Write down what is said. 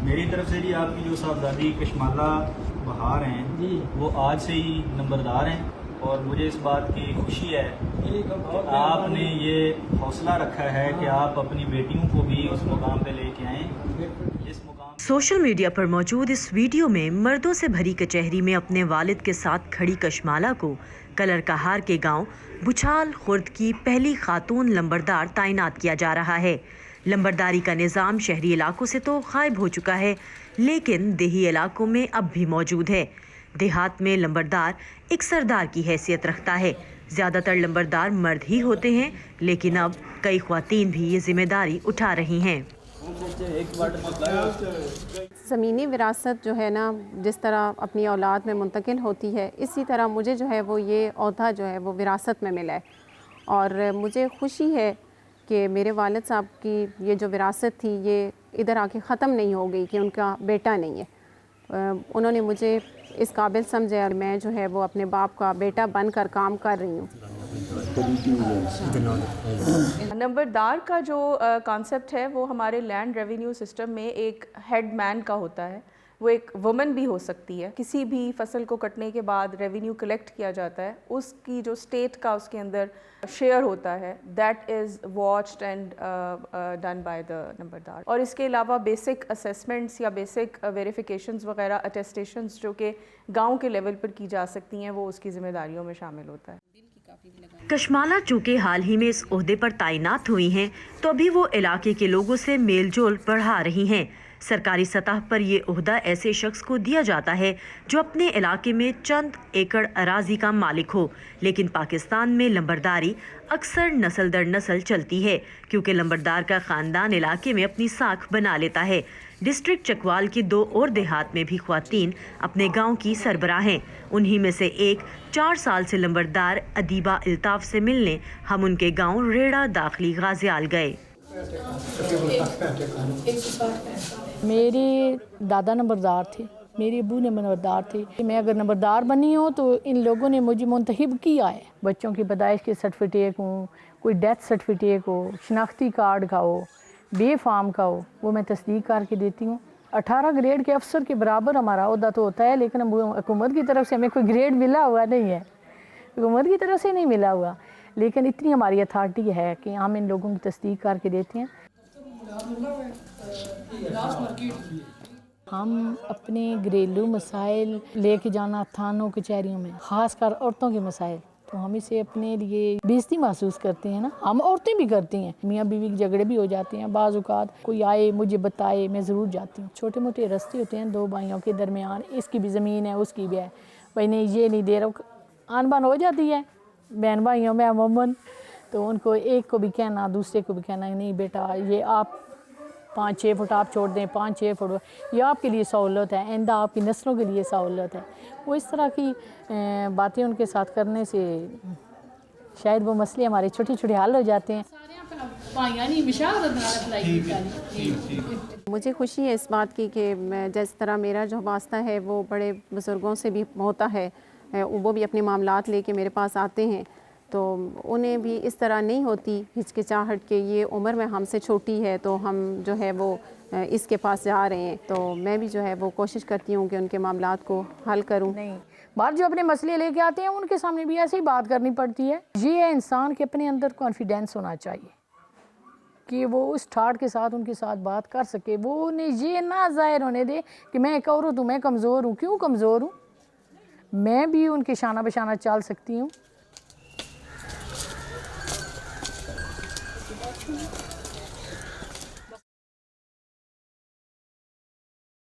میری طرف سے جی آپ کی جو صاحبزادی کشمالہ بہار ہیں جی وہ آج سے ہی نمبردار ہیں، اور مجھے اس بات کی خوشی ہے کہ آپ نے یہ حوصلہ رکھا ہے کہ آپ اپنی بیٹیوں کو بھی اس مقام پہ لے کے آئیں۔ سوشل میڈیا پر موجود اس ویڈیو میں مردوں سے بھری کچہری میں اپنے والد کے ساتھ کھڑی کشمالہ کو کلر کہار کے گاؤں بچھال خرد کی پہلی خاتون لمبردار تعینات کیا جا رہا ہے۔ لمبرداری کا نظام شہری علاقوں سے تو غائب ہو چکا ہے، لیکن دیہی علاقوں میں اب بھی موجود ہے۔ دیہات میں لمبردار ایک سردار کی حیثیت رکھتا ہے۔ زیادہ تر لمبردار مرد ہی ہوتے ہیں، لیکن اب کئی خواتین بھی یہ ذمہ داری اٹھا رہی ہیں۔ زمینی وراثت جو ہے نا، جس طرح اپنی اولاد میں منتقل ہوتی ہے، اسی طرح مجھے جو ہے وہ یہ عہدہ جو ہے وہ وراثت میں ملا ہے، اور مجھے خوشی ہے کہ میرے والد صاحب کی یہ جو وراثت تھی یہ ادھر آ کے ختم نہیں ہو گئی کہ ان کا بیٹا نہیں ہے۔ انہوں نے مجھے اس قابل سمجھا اور میں جو ہے وہ اپنے باپ کا بیٹا بن کر کام کر رہی ہوں۔ نمبردار کا جو کانسیپٹ ہے وہ ہمارے لینڈ ریونیو سسٹم میں ایک ہیڈ مین کا ہوتا ہے، وہ ایک وومن بھی ہو سکتی ہے۔ کسی بھی فصل کو کٹنے کے بعد ریونیو کلیکٹ کیا جاتا ہے، اس کی جو اسٹیٹ کا اس کے اندر شیئر ہوتا ہے، that is watched and done by the نمبردار۔ اور اس کے علاوہ بیسک اسیسمنٹس یا بیسک ویریفیکیشنز وغیرہ اٹیسٹیشنز جو کہ گاؤں کے لیول پر کی جا سکتی ہیں، وہ اس کی ذمہ داریوں میں شامل ہوتا ہے۔ کشمالہ چونکہ حال ہی میں اس عہدے پر تعینات ہوئی ہیں، تو ابھی وہ علاقے کے لوگوں سے میل جول بڑھا رہی ہیں۔ سرکاری سطح پر یہ عہدہ ایسے شخص کو دیا جاتا ہے جو اپنے علاقے میں چند ایکڑ اراضی کا مالک ہو، لیکن پاکستان میں لمبرداری اکثر نسل در نسل چلتی ہے، کیونکہ لمبردار کا خاندان علاقے میں اپنی ساکھ بنا لیتا ہے۔ ڈسٹرکٹ چکوال کے 2 اور دیہات میں بھی خواتین اپنے گاؤں کی سربراہ ہیں۔ انہی میں سے ایک 4 سال سے لمبردار ادیبہ الطاف سے ملنے ہم ان کے گاؤں ریڑہ داخلی غازیال گئے۔ میرے دادا نمبردار تھے، میرے ابو نمبردار تھے۔ میں اگر نمبردار بنی ہوں تو ان لوگوں نے مجھے منتخب کیا ہے۔ بچوں کی پیدائش کے سرٹیفکیٹ ہوں، کوئی ڈیتھ سرٹیفکیٹ ہو، شناختی کارڈ کا ہو، بے فارم کا ہو، وہ میں تصدیق کر کے دیتی ہوں۔ 18 گریڈ کے افسر کے برابر ہمارا عہدہ تو ہوتا ہے، لیکن حکومت کی طرف سے ہمیں کوئی گریڈ ملا ہوا نہیں ہے، حکومت کی طرف سے نہیں ملا ہوا، لیکن اتنی ہماری اتھارٹی ہے کہ ہم ان لوگوں کی تصدیق کر کے دیتے ہیں۔ ہم اپنے گھریلو مسائل لے کے جانا تھانوں کچہریوں میں، خاص کر عورتوں کے مسائل، تو ہم اسے اپنے لیے بےزتی محسوس کرتے ہیں نا، ہم عورتیں بھی کرتی ہیں، میاں بیوی کے جھگڑے بھی ہو جاتے ہیں، بعض اوقات کوئی آئے مجھے بتائے، میں ضرور جاتی ہوں۔ چھوٹے موٹے رستے ہوتے ہیں 2 بھائیوں کے درمیان، اس کی بھی زمین ہے اس کی بھی ہے، بھائی نہیں یہ نہیں دے رہا، آن بان ہو جاتی ہے بہن بھائیوں میں عموماً، تو ان کو ایک کو بھی کہنا دوسرے کو بھی کہنا نہیں بیٹا یہ آپ 5-6 فٹ آپ چھوڑ دیں، 5-6 فٹ یہ آپ کے لیے سہولت ہے، آئندہ آپ کی نسلوں کے لیے سہولت ہے۔ وہ اس طرح کی باتیں ان کے ساتھ کرنے سے شاید وہ مسئلے ہمارے چھوٹے چھوٹے حل ہو جاتے ہیں۔ مجھے خوشی ہے اس بات کی کہ جس طرح میرا جو واسطہ ہے وہ بڑے بزرگوں سے بھی ہوتا ہے، وہ بھی اپنے معاملات لے کے میرے پاس آتے ہیں، تو انہیں بھی اس طرح نہیں ہوتی ہچکچاہٹ کہ یہ عمر میں ہم سے چھوٹی ہے تو ہم جو ہے وہ اس کے پاس جا رہے ہیں، تو میں بھی جو ہے وہ کوشش کرتی ہوں کہ ان کے معاملات کو حل کروں۔ نہیں، باہر جو اپنے مسئلے لے کے آتے ہیں ان کے سامنے بھی ایسے ہی بات کرنی پڑتی ہے۔ یہ ہے انسان کے اپنے اندر کانفیڈینس ہونا چاہیے کہ وہ اس ٹھاٹ کے ساتھ ان کے ساتھ بات کر سکے، وہ انہیں یہ نہ ظاہر ہونے دے کہ میں ایک عورت ہوں، میں کمزور ہوں۔ کیوں کمزور ہوں؟ میں بھی ان کے شانہ بشانہ چل سکتی ہوں۔